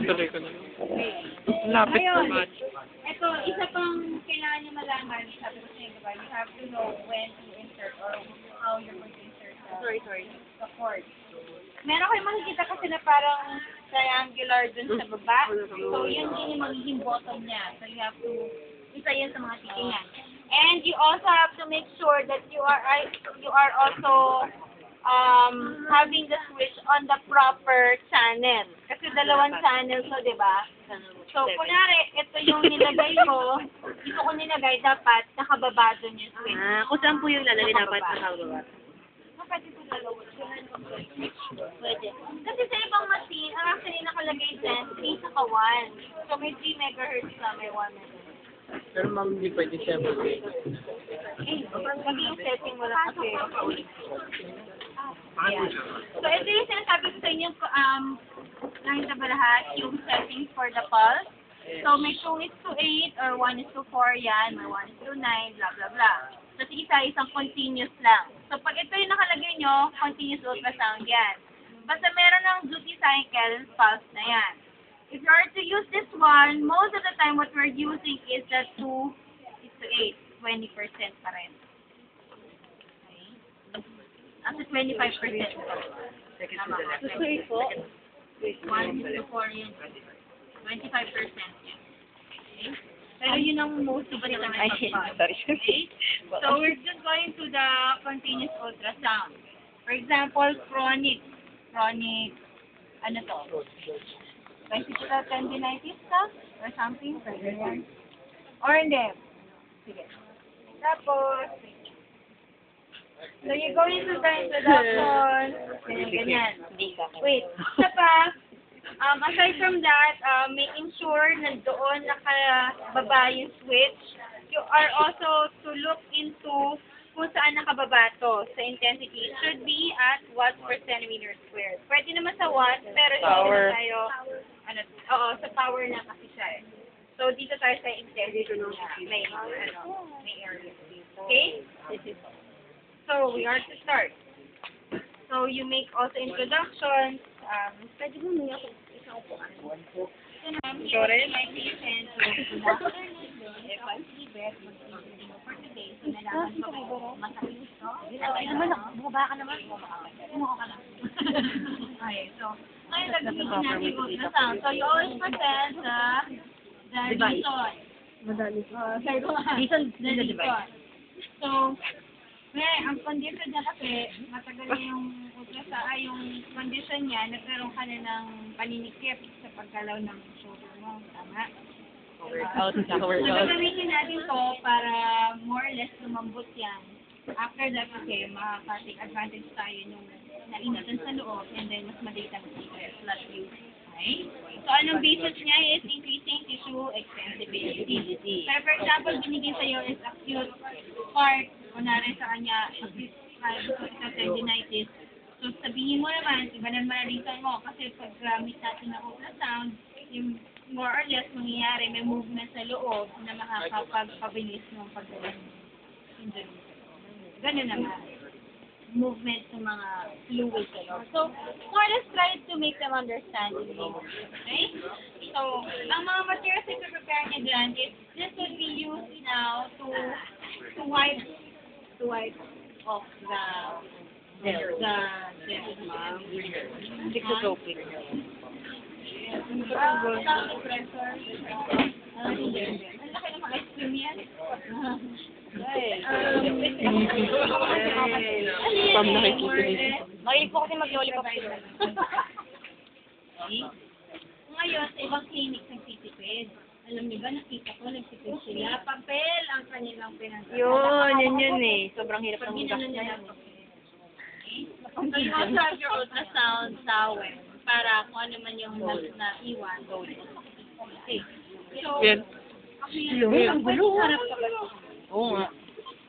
Tuloy ko na. Lapit naman. Ito, isa pang kailangan nyo malaman, sabi ko sa inyo, diba? You have to know when to insert or how you're going to insert the cord. Meron kayong makikita kasi na parang triangular dun sa baba. So, yun din yung magiging bottom niya. So, you have to, isa yun sa mga titingnan. And you also have to make sure that you are also having the switch on the proper channel. Kasi dalawang channel to, di ba? So, kunwari, ito yung nilagay ko, dito ko nilagay, dapat nakababa dun yung switch. Kung saan po yung lalagay dapat nakababa? Pwede po dalawa. Pwede. Kasi sa ibang machine, ang actually nakalagay dyan, 3 saka 1. So, may 3 megahertz na, may 1 megahertz. Pero ma'am, hindi pwede siya mag-play. Maging setting mo lang kasi. Yeah. So, ito yung sinasabi ko sa inyo, nakita ba lahat, yung settings for the pulse. So, may 2:8 or 1:4 yan, may 1:9, blah, blah, blah. Tapos isang continuous lang. So, pag ito yung nakalagay nyo, continuous ultrasound yan. Basta meron ng duty cycle, pulse na yan. If you are to use this one, most of the time what we're using is the 2:8, 20% pa rin. Okay? Kasi 25%. Tama ka. 2:8 po? 1:4 yun. 25% yan. Okay? Pero yun ang most of the time. Okay? So we're just going to the continuous ultrasound. For example, chronic, ano to? Vesicular tendinitis ka? Or something? Or hindi. Sige. Tapos, so you go into the introduction. Ganyan. Wait. Isa pa, aside from that, making sure na doon nakababa yung switch, you are also to look into kung saan nakababa to sa intensity. It should be at watts per centimeter squared. Pwede naman sa watts, pero hindi naman tayo, sa power na kasi siya eh. So, dito tayo sa intensity may area. Okay? So, we are to start. So, you make also introductions. Pwede mo niya kung isang upuan. Sure. My patient, for today, so nalaman ko masakit ito. Ay naman, bumaba ka naman. Bumaba ka lang. Okay, so, ngayon nag-meeting natin ultrasound. So, you always present the reason. Madali. The reason. So, ang condition niya kasi, matagal na yung ultrasound, yung condition niya, nagkaroon ka na ng paninikip sa pagkalaw ng shoulder mo. Tama? Workout. So, gagamitin natin to para more or less lumambot yan. After that, kasi makaka-take advantage tayo nung nainitan sa loob and then mas madali tayo plus you. Okay? So, anong basis niya is increasing tissue extensibility. So, for example, binigay sa'yo is acute part, kunwari sa kanya, acute tendinitis. So, sabihin mo naman, iba naman ang reason mo kasi pag gamit natin ng ultrasound, yung more or less mangyayari, may movement sa loob na makakapagpabilis ng pag-injury. Ganun naman. Movement sa mga fluids sa loob. So, more or less try to make them understand it. Okay? So, ang mga materials na prepare niya dyan is this will be used now to wipe off the Dictotrophic. Ang laki ng mga ice cream yan. Pam nakikita. Mahilig po kasi mag-lollipop sila. Ngayon, sa ibang clinic nagtitipid. Alam niyo ba, nakita ko, nagtitipid sila. Papel ang kanilang pinag-tipid. Yun eh. Sobrang hirap ng Pag nila. So, you also have your ultrasound towel para kung ano man yung na-iwan. Okay. So, Yan. ang sarap ka ba? Oo nga.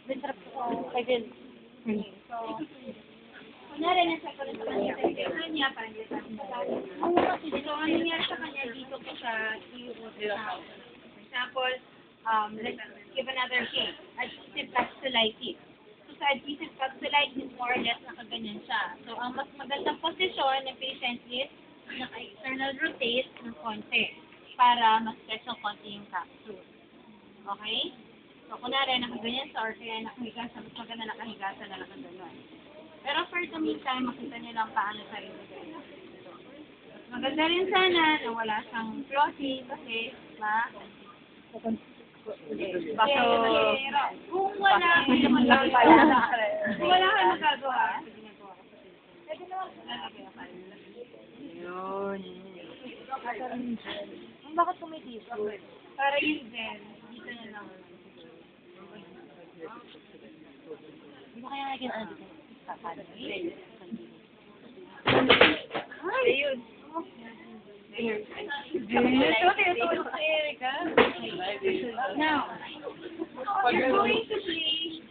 Sarap ko. Kaya din. So, kunyari nasa ko sa kanya, parang dito sa kanya. So, ang nangyari sa kanya dito ko sa ultrasound. For example, let's give another case. Acute vasculitis. So, side pieces capsulite is more or less nakaganyan siya. So, ang mas magandang posisyon ng patient is naka-external rotate ng konti para ma-stretch ng konti yung capsule. Okay? So, kunwari, nakaganyan siya or kaya nakahiga siya, mas maganda nakahiga siya na nakaganon. Pero for the meantime, makita niyo lang paano siya ilagay. Mas maganda rin sana na wala siyang flossy kasi Baka, kung wala kang magagawa, kung wala kang magagawa, pwede naman yun. Bakit tumitito? para yung gel, dito na lang. Hindi ba kaya naging ano dito? Ayun. Now, you're going to place,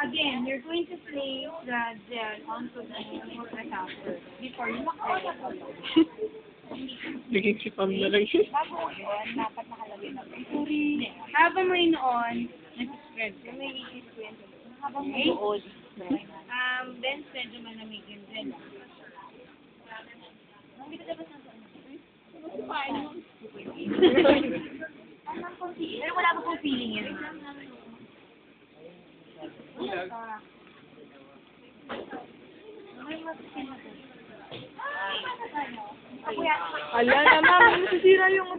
again, you're going to place the gel onto the capsule before you Naging si Pam na lang siya. Bago yun, dapat nakalagay na. habang may noon, nag-spread. Habang buod. Then, medyo malamig yung gel. Pero wala pa pong feeling yun. Ala naman, masisira yung